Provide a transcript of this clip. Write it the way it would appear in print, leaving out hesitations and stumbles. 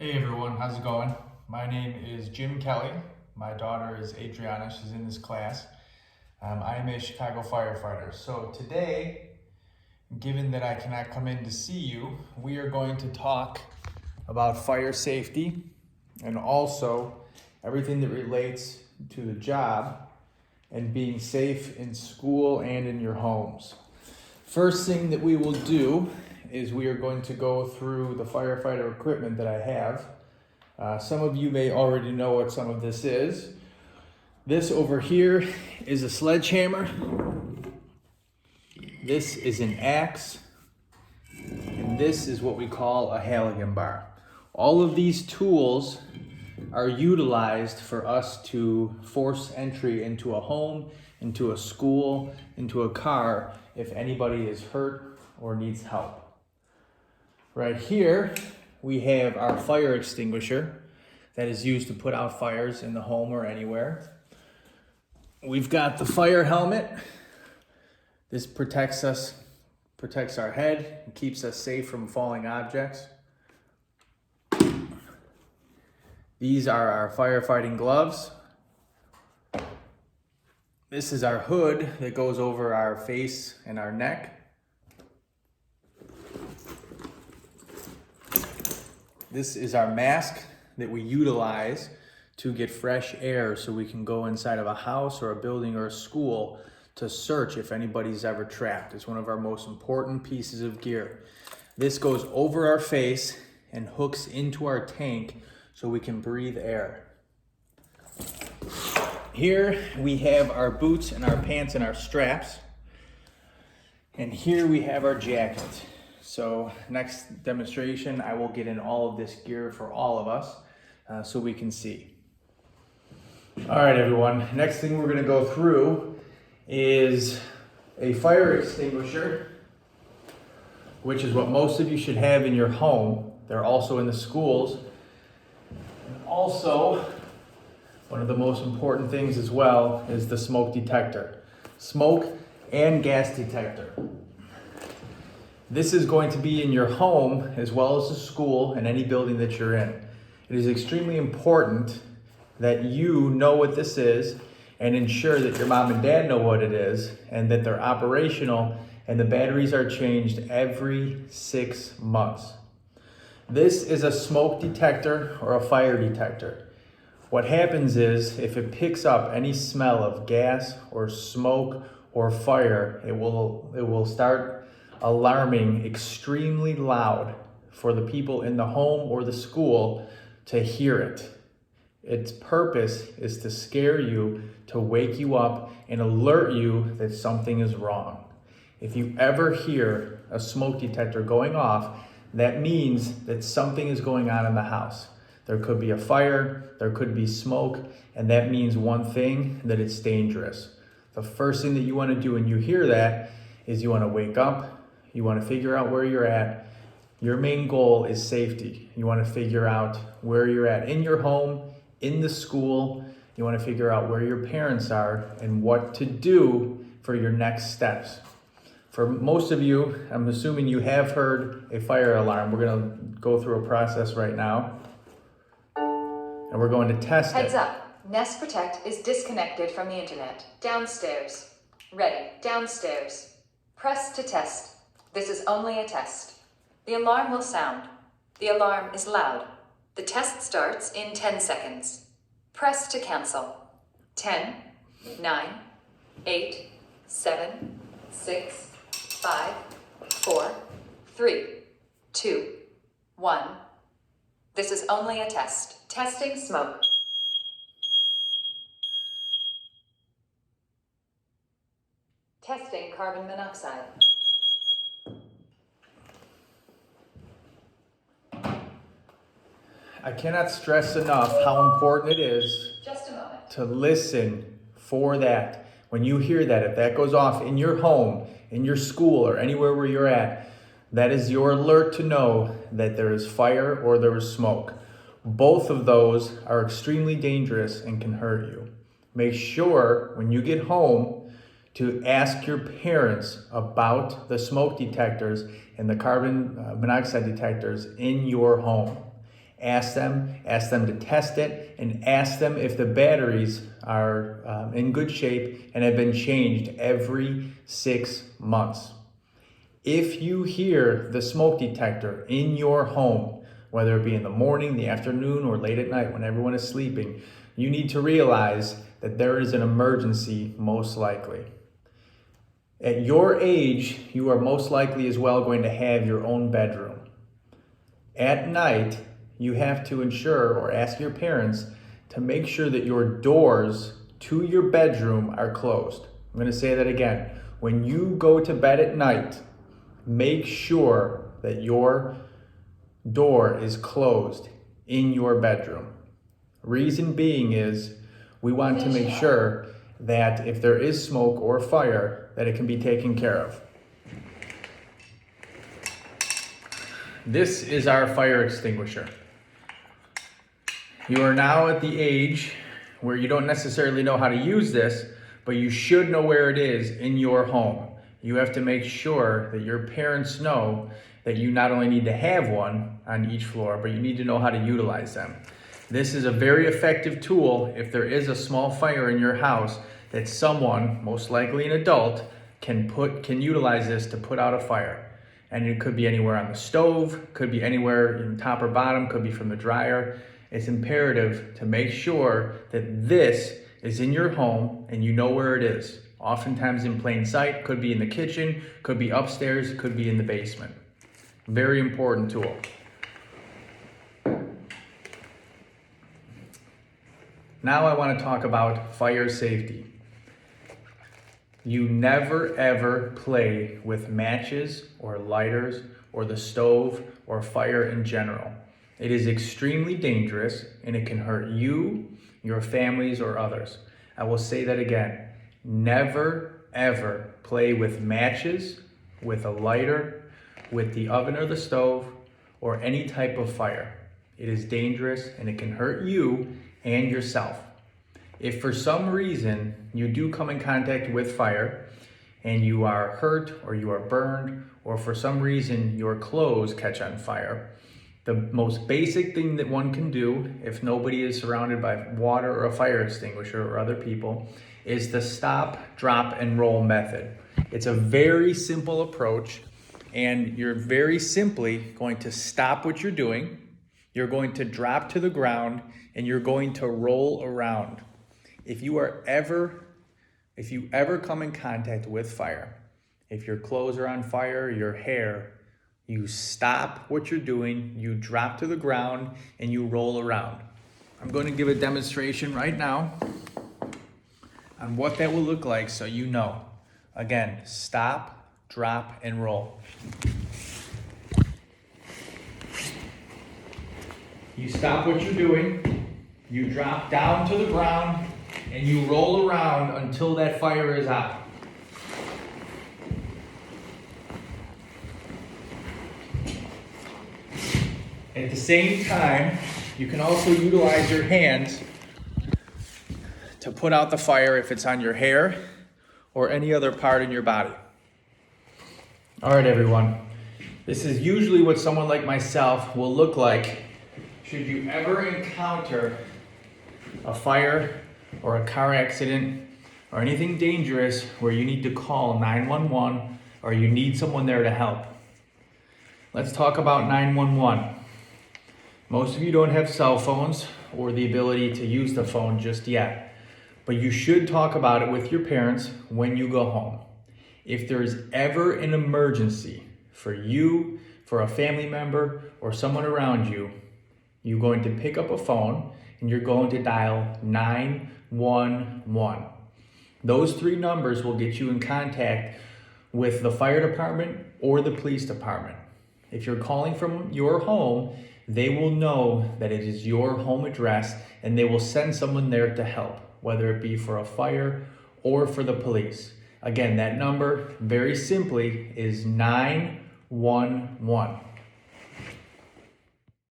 Hey everyone, how's it going? My name is Jim Kelly. My daughter is Adriana. She's in this class. I am a Chicago firefighter. So today, given that I cannot come in to see you, we are going to talk about fire safety and also everything that relates to the job and being safe in school and in your homes. First thing that we will do is we are going to go through the firefighter equipment that I have. Some of you may already know what some of this is. This over here is a sledgehammer. This is an axe. And this is what we call a Halligan bar. All of these tools are utilized for us to force entry into a home, into a school, into a car if anybody is hurt or needs help. Right here, we have our fire extinguisher that is used to put out fires in the home or anywhere. We've got the fire helmet. This protects our head, and keeps us safe from falling objects. These are our firefighting gloves. This is our hood that goes over our face and our neck. This is our mask that we utilize to get fresh air so we can go inside of a house or a building or a school to search if anybody's ever trapped. It's one of our most important pieces of gear. This goes over our face and hooks into our tank so we can breathe air. Here we have our boots and our pants and our straps. And here we have our jacket. So next demonstration, I will get in all of this gear for all of us so we can see. All right, everyone. Next thing we're gonna go through is a fire extinguisher, which is what most of you should have in your home. They're also in the schools. Also, one of the most important things as well is the smoke detector. Smoke and gas detector. This is going to be in your home as well as the school and any building that you're in. It is extremely important that you know what this is and ensure that your mom and dad know what it is and that they're operational and the batteries are changed every 6 months. This is a smoke detector or a fire detector. What happens is if it picks up any smell of gas or smoke or fire, it will start alarming extremely loud for the people in the home or the school to hear it. Its purpose is to scare you, to wake you up and alert you that something is wrong. If you ever hear a smoke detector going off, that means that something is going on in the house. There could be a fire, there could be smoke, and that means one thing, that it's dangerous. The first thing that you want to do when you hear that is you want to wake up, you want to figure out where you're at. Your main goal is safety. You want to figure out where you're at in your home, in the school. You want to figure out where your parents are and what to do for your next steps. For most of you, I'm assuming you have heard a fire alarm. We're going to go through a process right now. And we're going to test it. Heads up, Nest Protect is disconnected from the internet. Downstairs. Ready, downstairs. Press to test. This is only a test. The alarm will sound. The alarm is loud. The test starts in 10 seconds. Press to cancel. 10, 9, 8, 7, 6, 5, 4, 3, 2, 1. This is only a test. Testing smoke. Testing carbon monoxide. I cannot stress enough how important it is Just a moment. to listen for that. When you hear that, if that goes off in your home, in your school, or anywhere where you're at, that is your alert to know that there is fire or there is smoke. Both of those are extremely dangerous and can hurt you. Make sure when you get home to ask your parents about the smoke detectors and the carbon monoxide detectors in your home. ask them to test it, and ask them if the batteries are in good shape and have been changed every 6 months. If you hear the smoke detector in your home, whether it be in the morning, the afternoon, or late at night when everyone is sleeping, you need to realize that there is an emergency most likely. At your age, you are most likely as well going to have your own bedroom. At night, you have to ensure or ask your parents to make sure that your doors to your bedroom are closed. I'm going to say that again. When you go to bed at night, make sure that your door is closed in your bedroom. Reason being is we want to make sure that if there is smoke or fire, that it can be taken care of. This is our fire extinguisher. You are now at the age where you don't necessarily know how to use this, but you should know where it is in your home. You have to make sure that your parents know that you not only need to have one on each floor, but you need to know how to utilize them. This is a very effective tool if there is a small fire in your house that someone, most likely an adult, can utilize this to put out a fire. And it could be anywhere on the stove, could be anywhere in top or bottom, could be from the dryer. It's imperative to make sure that this is in your home and you know where it is. Oftentimes in plain sight, could be in the kitchen, could be upstairs, could be in the basement. Very important tool. Now I want to talk about fire safety. You never ever play with matches or lighters or the stove or fire in general. It is extremely dangerous and it can hurt you, your families, or others. I will say that again. Never ever play with matches, with a lighter, with the oven or the stove, or any type of fire. It is dangerous and it can hurt you and yourself. If for some reason you do come in contact with fire and you are hurt or you are burned, or for some reason your clothes catch on fire, the most basic thing that one can do if nobody is surrounded by water or a fire extinguisher or other people is the stop, drop, and roll method. It's a very simple approach, and you're very simply going to stop what you're doing, you're going to drop to the ground, and you're going to roll around. If you ever come in contact with fire, if your clothes are on fire, your hair, you stop what you're doing, you drop to the ground, and you roll around. I'm going to give a demonstration right now on what that will look like so you know. Again, stop, drop, and roll. You stop what you're doing, you drop down to the ground, and you roll around until that fire is out. At the same time, you can also utilize your hands to put out the fire if it's on your hair or any other part in your body. All right, everyone. This is usually what someone like myself will look like should you ever encounter a fire or a car accident or anything dangerous where you need to call 911 or you need someone there to help. Let's talk about 911. Most of you don't have cell phones or the ability to use the phone just yet, but you should talk about it with your parents when you go home. If there is ever an emergency for you, for a family member, or someone around you, you're going to pick up a phone and you're going to dial 911. Those 3 numbers will get you in contact with the fire department or the police department. If you're calling from your home, they will know that it is your home address and they will send someone there to help, whether it be for a fire or for the police. Again, that number, very simply, is 911.